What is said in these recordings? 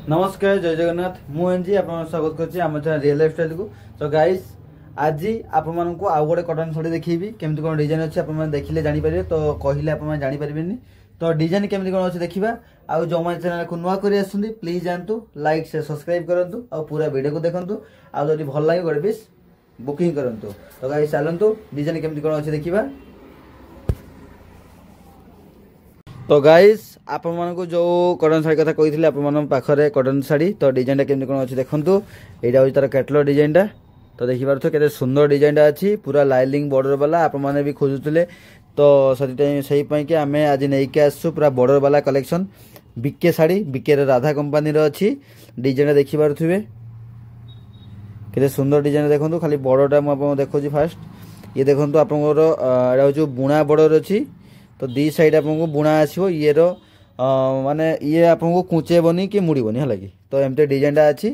नमस्कार जय जगन्नाथ मुझे आप स्वागत करछि आम चैनल रियल लाइफ स्टाइल को। तो गाइस आज आपण मानक आउ गोटे कटन शाड़ी देखिए केमती कौन डिजाइन अच्छे आप देखिले जानी पारे तो कहले आप जानी पारेनि तो डिजाइन केमती कौन अच्छे देखा आउ जो मैंने चैनल को नुआ कर प्लीज जातु लाइक से सब्सक्राइब करूँ आ पूरा वीडियो को देखूँ आदि भल लगे गोटे पीस बुकिंग करूँ। तो गाइस चलतु डिजाइन केमती कौन अच्छे देखा। तो गाइस आपण मानक जो कटन शाड़ी कथा कही आप पाखे कटन शाड़ी तो डिजाइन केमती कौन अच्छे देखूँ। यहाँ हूँ तार कैटलॉग डिजाइनटा तो देखिपार केते सुंदर डिजाइनटा अच्छी पूरा लाइनिंग बॉर्डर वाला आप मैंने भी खोजुले तो से कि आम आज नहीं आसु पूरा बॉर्डर वाला कलेक्शन बीके शाड़ी बीके राधा कंपानी अच्छी डिजाइन देखिपे केते सुंदर डिजाइन देखो खाली बॉर्डरटा मुझे देखो फास्ट ये देखो आप हूँ बुणा बॉर्डर अच्छी तो दी साइड आपको बुणा आसो ये माने ये आपको कुचेबनी कि मुड़बनी है कि तो एमती डिजाइनटा अच्छी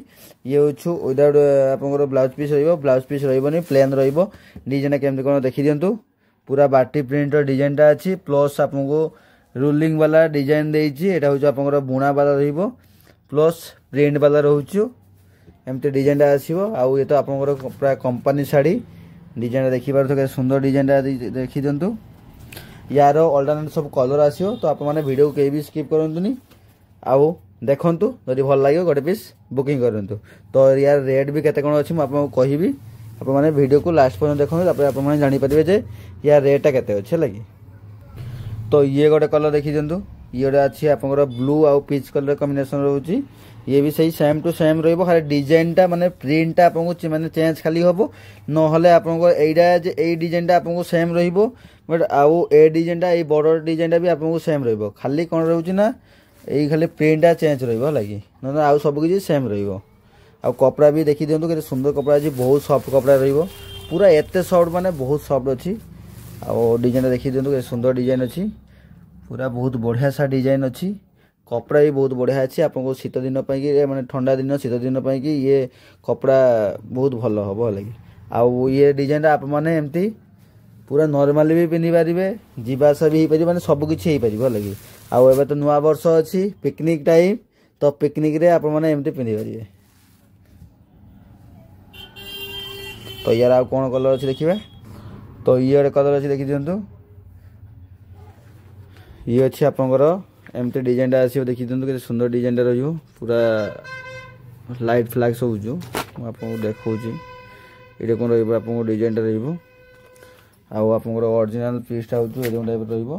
ये हूँ विदाउट आप ब्लाउज पीस ब्लाउज पीस रही प्लेन डिजाइन केमती कौन देखी दिंतु पूरा बाटी प्रिंटर डिजाइनटा अच्छी प्लस आपको रूलिंग वाला डिजाइन देती यहाँ हूँ आप बुणा वाला प्लस प्रिंट वाला रोचु एमती डिजाइनटा आसो आउ ये तो आप पूरा कंपानी शाड़ी डिजाइन देखिपार सुंदर डिजाइनटा देखी दिंतु यार अल्टरनेट सब कलर आसो तो आप वीडियो को कहीं भी स्किप करंतुनी आउ देखंतु जदि भल लगे गोटे पीस बुकिंग करंतु। तो यार रेट भी केते कोन अछि म आपको कहिबी आप माने वीडियो को लास्ट पर्यंत देखंतु तापर आप माने जानि परिबे जे यार रेट केते अछि लगी। तो ये गोटे कलर देखि दिंतु ये गोटे अछि आपनकर ब्लू आउ पीच कलर कॉम्बिनेशन रहउची ये भी सही सेम टू सेम रहइबो खाली डिजाइनटा माने प्रिंटटा आपको माने चेंज खाली होबो न हले आपको एइडा जे एइ डिजाइनटा आपको सेम रहइबो बट आउ ए डिजाइनटा ए बॉर्डर डिजाइनटा भी आपको सेम रहइबो खाली कोन रहउची ना एइ खाली प्रिंटटा चेंज रहइबो लागि न आउ सब किछि सेम रहइबो। आउ कपड़ा भी देखि दियंतु केते सुंदर कपड़ा अछि बहुत सॉफ्ट कपड़ा रहइबो पूरा एते सॉफ्ट माने बहुत सॉफ्ट अछि आउ डिजाइन देखि दियंतु केते सुंदर डिजाइन अछि पूरा बहुत बढ़िया सा डिजाइन अछि कपड़ा भी बहुत बढ़िया अच्छी आपको शीत दिन माने ठंडा दिन शीत दिन कि ये कपड़ा बहुत भल हम लगे आउ ये डिजाइन आप मैंने एमती पूरा नॉर्मली भी पिंधि पारे जीवासा भी हो पारे सब किसी हो पार लगे आउ एबे तो नुआ वर्ष अच्छी पिकनिक टाइम तो पिकनिक रे आप मैंने एमती पिंधि पारे। तो यार आउ कौन कलर अच्छी देखिए तो ये गोटे कलर अच्छी देखी दिंतु ये अच्छी आपंकर एमती डिजाइनटा आसो देखी दिखाँ के सुंदर डिजाइनटा रही पूरा लाइट फ्लैग सब जो आपको देखा ये कौन रहा डिजाइनटा रही आप ओरिजिनल पीसटा हो टाइप रही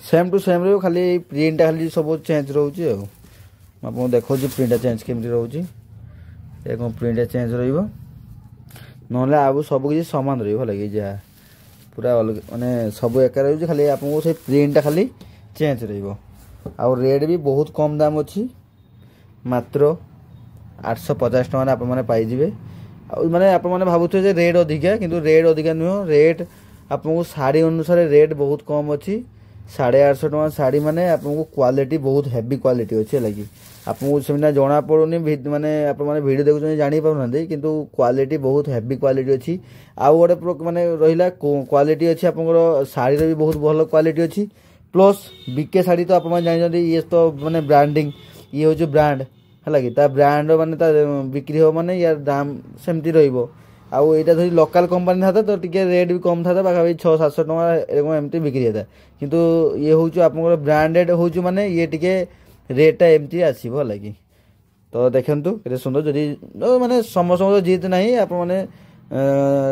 सेम टू सेम रही खाली प्रिंटा खाली सब चेंज रोचे आपको देखा प्रिंटा चेंज केमती रोचे प्रिंटा चेंज रहा ना सब किसी सामान रही लगे जहाँ पूरा अलग माने सब एक रही खाली आपको से प्रिंटा खाली चेंज रही आउ रेट भी बहुत कम दाम अच्छी मात्र 850 टका आप मैंने पाइबे माने आप मैंने भावुथे रेट अधिका किंतु रेट अधिका नुह रेट आपको शाड़ी अनुसार रेट बहुत कम अच्छी 850 टका शाड़ी माने आपको क्वालिटी बहुत हेवी क्वालिटी अच्छे लगी आपको से जना पड़ूनी माने आप वीडियो देखुं जानी पाना किंतु क्वालिटी बहुत हेवी क्वालिटी अच्छी आउ गोटे माने रहा क्वालिटी अच्छी आप शाड़ी भी बहुत भल क्वालिटी अच्छी प्लस बीके शाड़ी तो आप जानते ये तो माने ब्रांडिंग ये हूँ ब्रांड है कि ब्रांड माने बिक्री हो माने यार दाम सेमती रही आउ यहाँ धरी लोकल कंपनी था तो टे रेट भी कम था पाखापाखि 600-700 टका एमती बिक्री होता किंतु ये हूँ आप ब्रांडेड हूँ माने ये टे रेटा एमती आसो लगी। तो देखु के सुंदर जदि माने समस्त जीत ना आप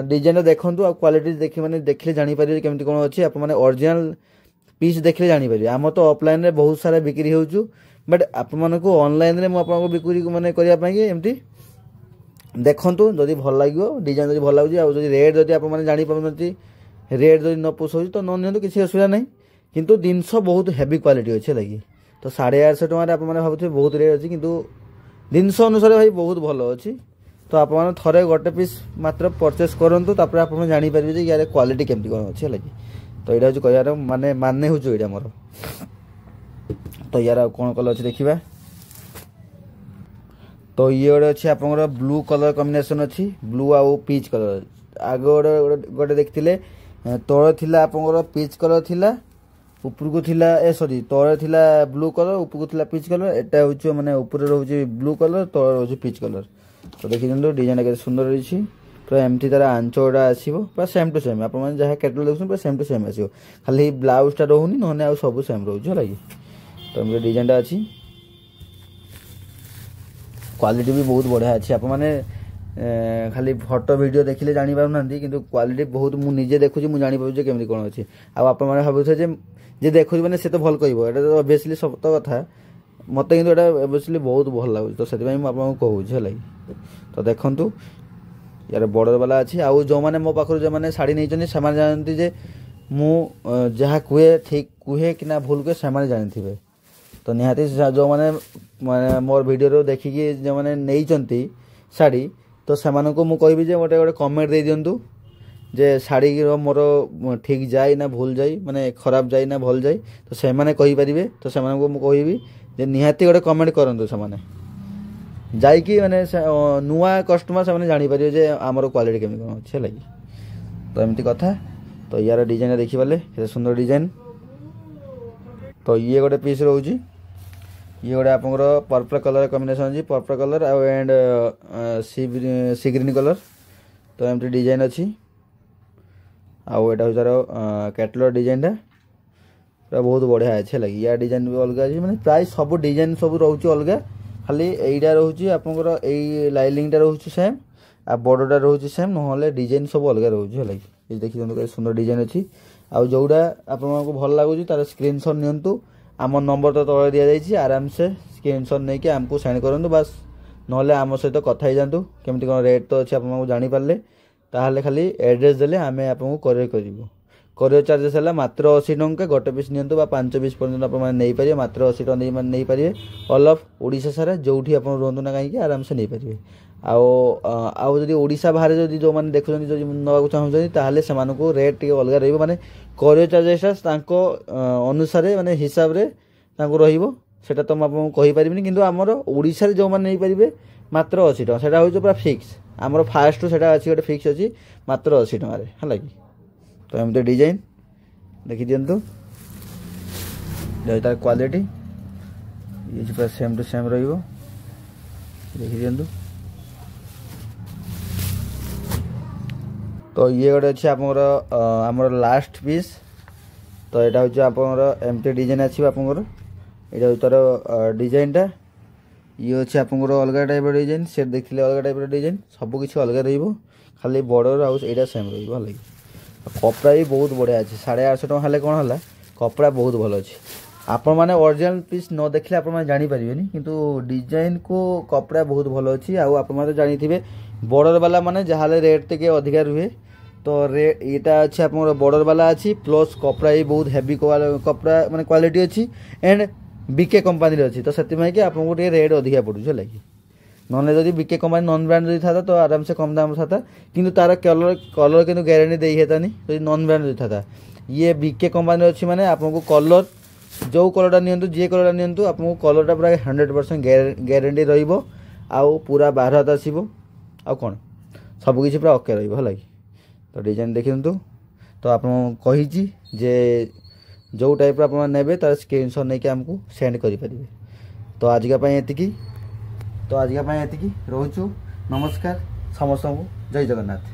डिजाइन देखूँ आ क्वालिटी देखिए मैंने देखिले जानीपर केमती कौन अच्छी आप ओरिजिनल पीस देखिले जानीपर आम तो ऑफलाइन रे बहुत सारा बिक्री हो बट आप ऑनलाइन रे मुझे बिक्री माने करने एमती देखंतु जदि भल लगे डिजाइन जब भल लगे रेट जब आप जापार रेट जब न पोषाऊ तो नि किसी असुविधा नहीं किंतु जिनस बहुत हेवी क्वालिटी अच्छे लगी तो 850 टका आप भावुथे बहुत रेट अच्छी किंतु जिनस अनुसार भाई बहुत भल अच्छी तो आप थे गोटे पीस मात्र परचेस करूँ तापर आप जानीपर यार क्वालिटी केमती कौन अच्छे लगी। तो यहाँ हूँ कह माने हूँ यहाँ मोर। तो यार कौन कलर अच्छे देखा तो ये गोटे अच्छी आप ब्लू कलर कॉम्बिनेशन अच्छी ब्लू आउ पीच कलर आग गोटे देखते तल थी आप पीच कलर थिला उपरको थिला ए सॉरी तळे थिला ब्लू कलर उपरको थिला पिच कलर एटा होची माने ऊपर रहउची ब्लू कलर तळे रहउची पिच कलर तो देखि जंदो डिजाइन के सुंदर रही पूरा एमती तार आंचोड़ा आसीबो पूरा सेम टू सेम आप जहाँ कैटलॉग देखुन पूरा सेम टू सेम आसीबो खाली ब्लाउज टा रहउनी नने आ सब सेम रहउछ लागि तो हमरे डिजाइन टा अछि क्वालिटी भी बहुत बढ़िया अछि आप माने खाली फोटो वीडियो देखिले जानि पाउ नंदी किंतु क्वालिटी बहुत मु निजे देखुची मु जानि पाउ जे केमि कोन अछि आ आप माने भाबुछ जे देखुची माने से तो भल कहबो एटा तो ऑब्वियसली सब तो कथा मते किंतु एटा ऑब्वियसली बहुत भल लागु तो सेति भाई मु आपन कहू छै लागि तो देखंतु यार बॉर्डर वाला अछि आ जो माने मो पाखर जे माने साड़ी नै जने समान जानती जे मु जहा कुए ठीक कुहे कि ना भूल के समान जानथिबे तो निहाती जो माने माने मोर वीडियो रो देखि कि जे माने नै जंती साड़ी तो सेमान को मु कहबी जे गोटे गोटे कमेंट दे दियंतु जे साड़ी रो मोर ठीक जाय ना भूल जाय माने खराब जाय ना भल जाय तो से माने कहि परिबे तो सेमान को मु कहबी जे निहाती गोटे कमेंट करंतु से माने जाई कि माने नुआ कस्टमर से माने जानि परियो जे हमर क्वालिटी केमि कोन छै लागि तो एमती कथा तो यार डिजाइन देखि बले केते सुंदर डिजाइन तो ये गोटे पीस रहउची ये गोटे आपनकर पर्पल कलर कॉम्बिनेशन अछि purple colour and sea green colour तो एमती डिजाइन अछि आ एटा हो तारो कैटलॉग डिजाइन ता बहुत बढ़िया अछि लागि या डिजाइन भी अलग अछि माने प्राय सब डिजाइन सब रहउची अलग खाली एइडा रहउची आपनकर एई लाइनिंग टा रहउची सेम आ बॉर्डर टा रहउची सेम नहले डिजाइन सब अलग रहउची लागि ए देखि जंदो सुंदर डिजाइन अछि आ जोडा आपन को भल लागुची तार स्क्रीनशॉट नियंतु आम नंबर तो तळे दिया जाईची आराम से स्क्रीनशॉट नै कि हमको सेंड करंतु बस नहले आम सहित कथा ही जानतु केमति कोन रेट तो अछि आपन को जानि पारले ताहाले खाली एड्रेस देले हमें आपन को कोरियर करिवो कोरियर चार्जेस हला मात्र 80 टंका गोटे पीस नियंतु बा 5 पीस पर्यंत आप माने नै परिए मात्र 80 टंका नै माने नै परिए ऑल ऑफ ओडिसा सारा जोठी आपन रहंतु ना काई आराम से नै परिए आउ जदि ओडिसा बाहर जदि जो माने देखुछन जदि नवाकु चाहउछन ताहाले समान को रेट टिके अलग रहइबो माने कोरियर चार्जेस तांको अनुसार माने हिसाब रे तांको रहिबो सेटा तो आपन कहि परिबिनी किंतु हमर ओडिसा रे जो माने नै परिबे मात्र 80 टंका सेटा होइछो पूरा फिक्स हमर फास्ट सेटा अछि गोटे फिक्स अछि मात्र 80 टंका रे हला कि तो एमते डिजाइन देखि दियंतु तार क्वालिटी ये पूरा सेम टू सेम रहिबो देखि दियंतु तो ये गोटे अछि आपनकर हमर लास्ट पीस तो एटा होछि आपनकर एमते डिजाइन अछि आपनकर एटा तार डिजाइन टा ये अछि आपनकर अलग टाइप डिजाइन सेट देखिले अलग टाइप डिजाइन सब किछि अलग रहिबो खाली बॉर्डर हाउस एटा सेम रहिबो हला कपड़ा भी बहुत बढ़िया अछि 850 टका हले कोन हला कपड़ा बहुत भलो अछि आपण माने ओरिजिनल पीस न देखले आपण माने जानि परिबेनी किंतु डिजाइन को कपड़ा बहुत भलो अछि आ आपण माने जानि थिबे बॉर्डर वाला माने जहाले रेट ते के अधिकार रुहे तो रेट एटा अछि आपण बॉर्डर वाला अछि प्लस कपड़ा ही बहुत हेवी कपड़ा माने क्वालिटी अछि एंड बीके कंपनी रे अछि तो सेति में के आपण को रेट अधिका पडु छै लागि नॉन जदि बीके कंपनी नॉन ब्रांड जदि था तो आराम से कम दाम था किंतु तार कलर कलर किंतु गारंटी देई हेतानी तो नॉन ब्रांड जदि था ये बीके कंपनी अछि माने आपन को कलर जो कलरटा नियंतु जे कलरटा नियंतु आपन को कलरटा पूरा 100% गारंटी रहिबो आउ पूरा बाहर हाथ आसीबो आ कोन सब किछि पूरा ओके रहिबो हला तो डिजाइन देखियंतु तो आपन कहिछि जे जो टाइप रा आपन नेबे तार स्क्रीनशॉट नै के हमको सेंड करि परिबे तो आज का पय एतिकी रोचु नमस्कार समस्त को जय जगन्नाथ।